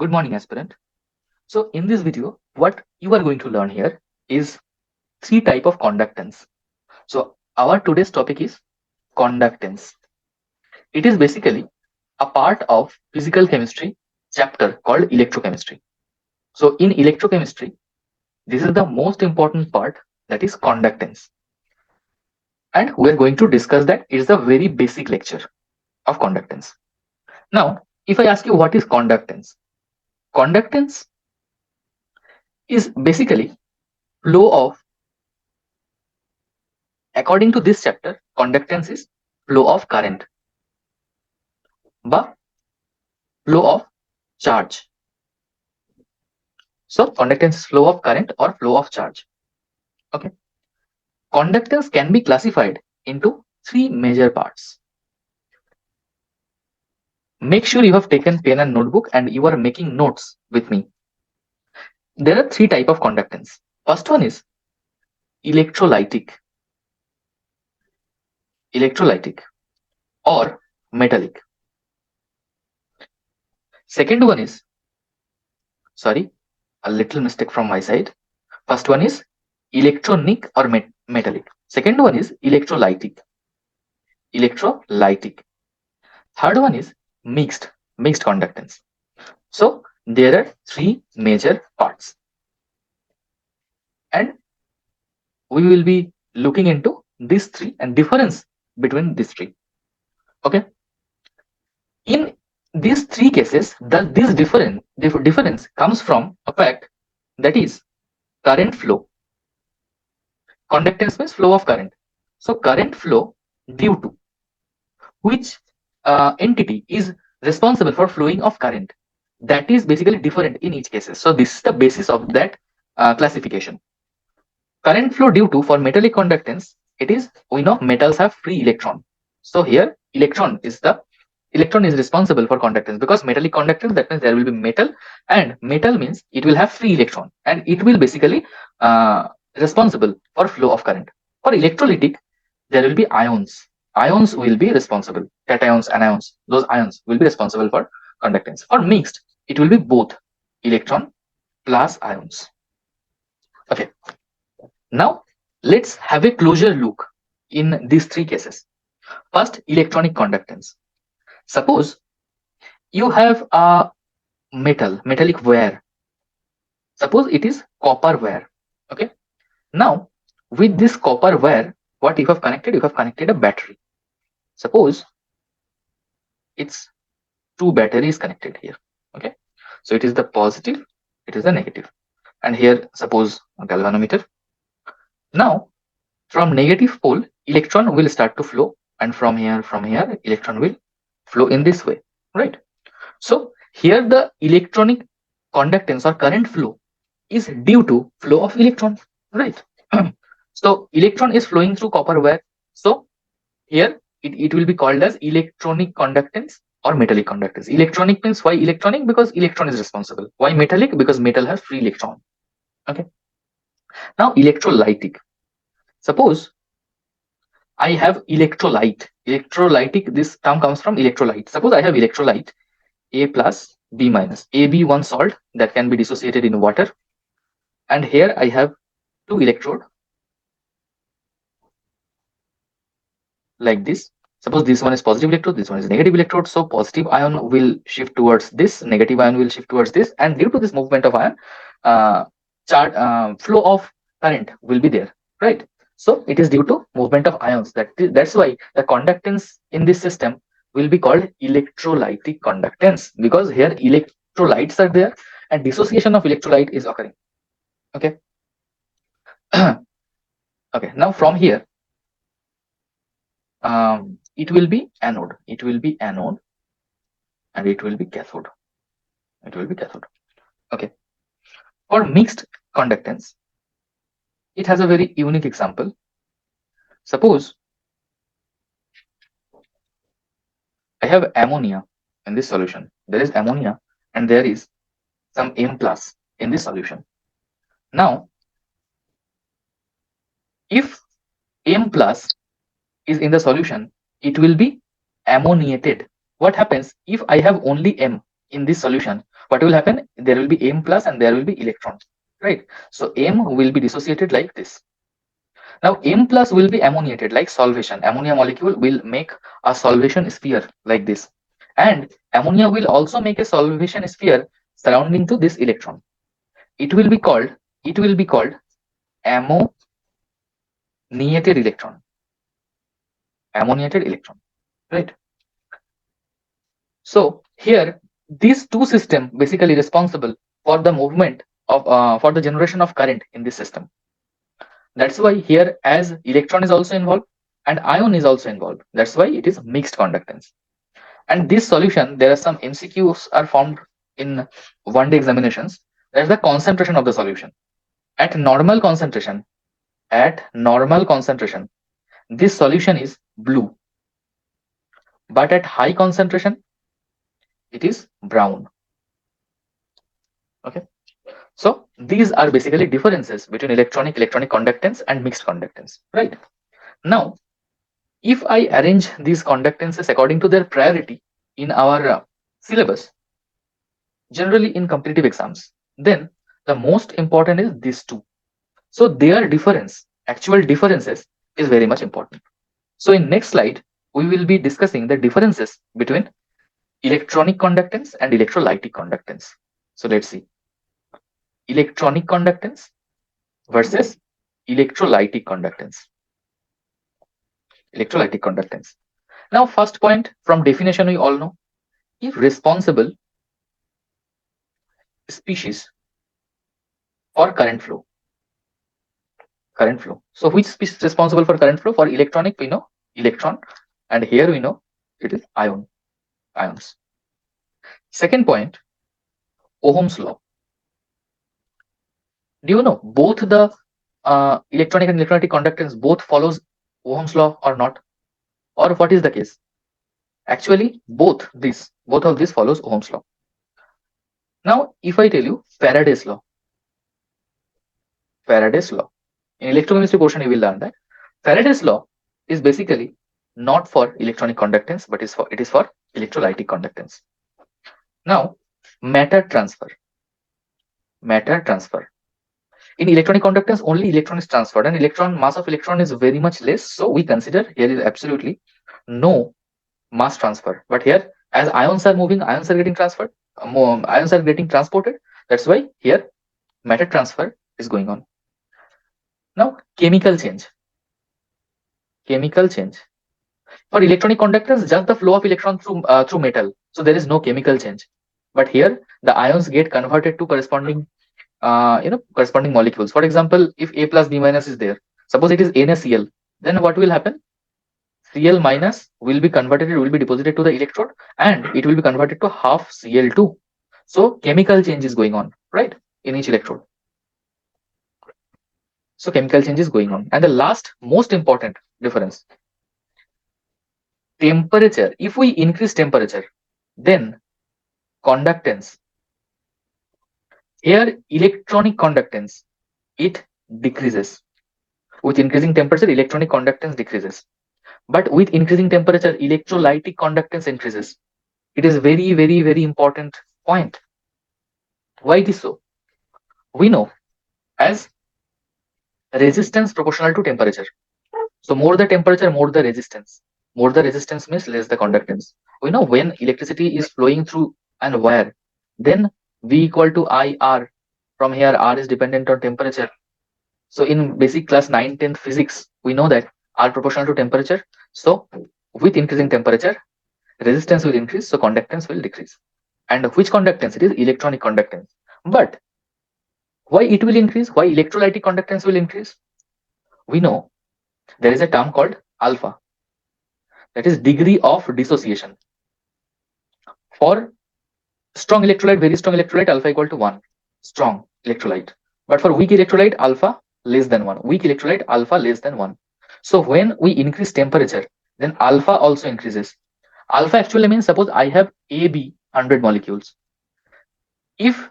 Good morning, aspirant. So in this video, what you are going to learn here is three type of conductance. So our today's topic is conductance. It is basically a part of physical chemistry chapter called electrochemistry. So in electrochemistry, this is the most important part, that is conductance. And we are going to discuss that. It is a very basic lecture of conductance. Now, if I ask you what is conductance? Conductance is basically flow of, according to this chapter, conductance is flow of current বা flow of charge. So conductance is flow of current or flow of charge. Okay. Conductance can be classified into three major parts. Make sure you have taken pen and notebook and you are making notes with me. There are three type of conductance. First one is electrolytic or metallic. Second one is, sorry, a little mistake from my side. First one is electronic or metallic. Second one is electrolytic. Third one is mixed conductance. So there are three major parts, and we will be looking into these three and difference between these three. Okay. In these three cases, this difference comes from a fact, that is current flow. Conductance means flow of current. So current flow due to which entity is responsible for flowing of current, that is basically different in each cases. So this is the basis of that classification. Current flow due to, for metallic conductance, it is, we know metals have free electron. So here electron is responsible for conductance, because metallic conductance, that means there will be metal, and metal means it will have free electron, and it will basically responsible for flow of current. For electrolytic, there will be ions will be responsible, cations, anions. Those ions will be responsible for conductance. For mixed, it will be both electron plus ions. Okay. Now let's have a closer look in these three cases. First, electronic conductance. Suppose you have a metallic wire. Suppose it is copper wire. Okay. Now with this copper wire, what you have connected? You have connected a battery. Suppose it's two batteries connected here. Okay. So it is the positive, it is the negative, and here suppose a galvanometer. Now from negative pole, electron will start to flow, and from here electron will flow in this way, right? So here the electronic conductance or current flow is due to flow of electron, right? So electron is flowing through copper wire. So here it will be called as electronic conductance or metallic conductance. Electronic means, why electronic? Because electron is responsible. Why metallic? Because metal has free electron. Okay. Now electrolytic. Suppose I have electrolytic, this term comes from electrolyte. Suppose I have electrolyte A plus B minus, AB one salt that can be dissociated in water, and here I have two electrode like this. Suppose this one is positive electrode, this one is negative electrode. So positive ion will shift towards this, negative ion will shift towards this, and due to this movement of ion, flow of current will be there, right? So it is due to movement of ions. That's why the conductance in this system will be called electrolytic conductance, because here electrolytes are there and dissociation of electrolyte is occurring. Okay. Okay. Now from here, it will be anode, and it will be cathode. Okay. For mixed conductance, it has a very unique example. Suppose I have ammonia in this solution. There is ammonia and there is some M plus in this solution. Now if M plus is in the solution, it will be ammoniated. What happens if I have only M in this solution, what will happen? There will be M plus and there will be electrons, right? So M will be dissociated like this. Now M plus will be ammoniated like solvation. Ammonia molecule will make a solvation sphere like this. And ammonia will also make a solvation sphere surrounding to this electron. It will be called, ammoniated electron. Ammoniated electron, right? So here these two systems basically responsible for the movement of for the generation of current in this system. That's why here as electron is also involved and ion is also involved. That's why it is mixed conductance. And this solution, there are some MCQs are formed in one-day examinations. That's the concentration of the solution. At normal concentration, this solution is blue. But at high concentration, it is brown. Okay. So these are basically differences between electronic conductance and mixed conductance, right? Now, if I arrange these conductances according to their priority in our syllabus, generally in competitive exams, then the most important is these two. So their difference, actual differences, is very much important. So in next slide, we will be discussing the differences between electronic conductance and electrolytic conductance. So let's see. Electronic conductance versus electrolytic conductance. Electrolytic conductance. Now, first point from definition, we all know, if responsible species for current flow. Current flow. So which species is responsible for current flow? For electronic, we know electron, and here we know it is ions. Second point, Ohm's law. Do you know both the electronic and electrolytic conductance both follows Ohm's law or not? Or what is the case? Actually, both of these follows Ohm's law. Now, if I tell you Faraday's law, in electrochemistry portion you will learn that Faraday's law is basically not for electronic conductance, but it is for electrolytic conductance. Now, matter transfer. In electronic conductance, only electron is transferred, and mass of electron is very much less. So we consider here is absolutely no mass transfer. But here, as ions are moving, ions are getting transferred, ions are getting transported. That's why here matter transfer is going on. Now, chemical change. For electronic conductance, just the flow of electron through metal. So there is no chemical change. But here the ions get converted to corresponding molecules. For example, if A plus B minus is there, suppose it is NaCl, then what will happen? Cl minus will be deposited to the electrode, and it will be converted to half Cl2. So chemical change is going on, right, in each electrode. So chemical change is going on. And the last most important difference, temperature. If we increase temperature, then conductance. Here, electronic conductance, it decreases. With increasing temperature, electronic conductance decreases. But with increasing temperature, electrolytic conductance increases. It is very, very, very important point. Why it is so? We know as resistance proportional to temperature. So more the temperature, more the resistance. More the resistance means less the conductance. We know when electricity is flowing through an wire, then V equal to IR. From here, R is dependent on temperature. So in basic class 9, 10th physics, we know that R proportional to temperature. So with increasing temperature, resistance will increase, so conductance will decrease. And which conductance? It is electronic conductance. But why it will increase? Why electrolytic conductance will increase? We know there is a term called alpha. That is degree of dissociation. For strong electrolyte, very strong electrolyte, alpha equal to 1. Strong electrolyte. But for weak electrolyte, alpha less than 1. Weak electrolyte, alpha less than 1. So when we increase temperature, then alpha also increases. Alpha actually means, suppose I have AB 100 molecules. If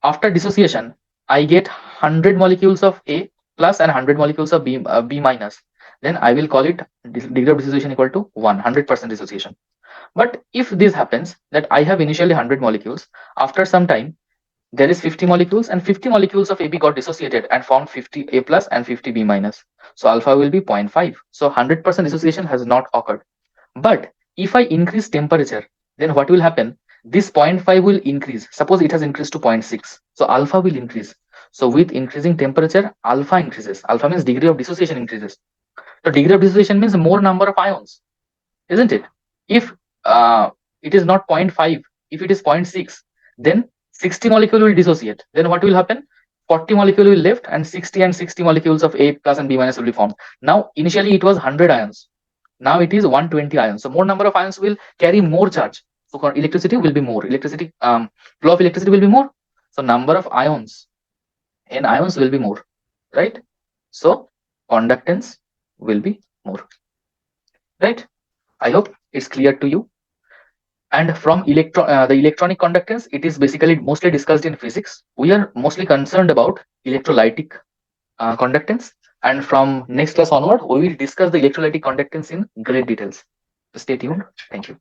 after dissociation, I get 100 molecules of A plus and 100 molecules of B minus, then I will call it degree of dissociation equal to 100% dissociation. But if this happens that I have initially 100 molecules, after some time there is 50 molecules, and 50 molecules of AB got dissociated and formed 50 A plus and 50 B minus. So alpha will be 0.5. So 100% dissociation has not occurred. But if I increase temperature, then what will happen? This zero point 0.5 will increase. Suppose it has increased to 0.6. So alpha will increase. So with increasing temperature, alpha increases. Alpha means degree of dissociation increases. So degree of dissociation means more number of ions, isn't it? If it is not 0.5, if it is 0.6, then 60 molecule will dissociate. Then what will happen? 40 molecule will left, and 60 and 60 molecules of A plus and B minus will be formed. Now initially it was 100 ions. Now it is 120 ions. So more number of ions will carry more charge. So electricity will be more. Electricity flow of electricity will be more. So number of ions and ions will be more, right? So conductance will be more, right? I hope it's clear to you. And from the electronic conductance, it is basically mostly discussed in physics. We are mostly concerned about electrolytic conductance. And from next class onward, we will discuss the electrolytic conductance in great details. Stay tuned. Thank you.